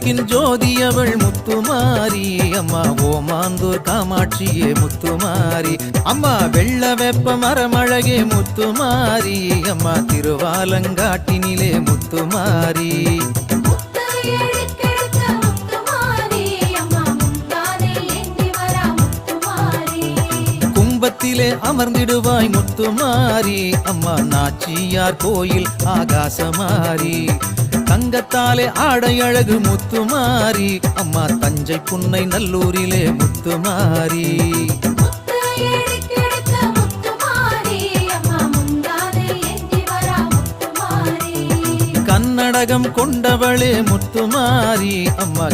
விளக்கின் ஜோதியவள் முத்துமாரி அம்மா ஓமாந்தூர் காமாட்சியே முத்துமாரி அம்மா வெள்ள வெப்ப மரமழகே முத்துமாரி அம்மா திருவாலங்காட்டினிலே முத்துமாரி கும்பத்திலே அமர்ந்திடுவாய் முத்துமாரி அம்மா நாச்சியார் கோயில் ஆகாசமாரி தங்கத்தாலே ஆடை அழகு முத்துமாரி அம்மா தஞ்சை புன்னை நல்லூரிலே முத்துமாரி கன்னடகம் கொண்டவளே முத்துமாரி அம்மா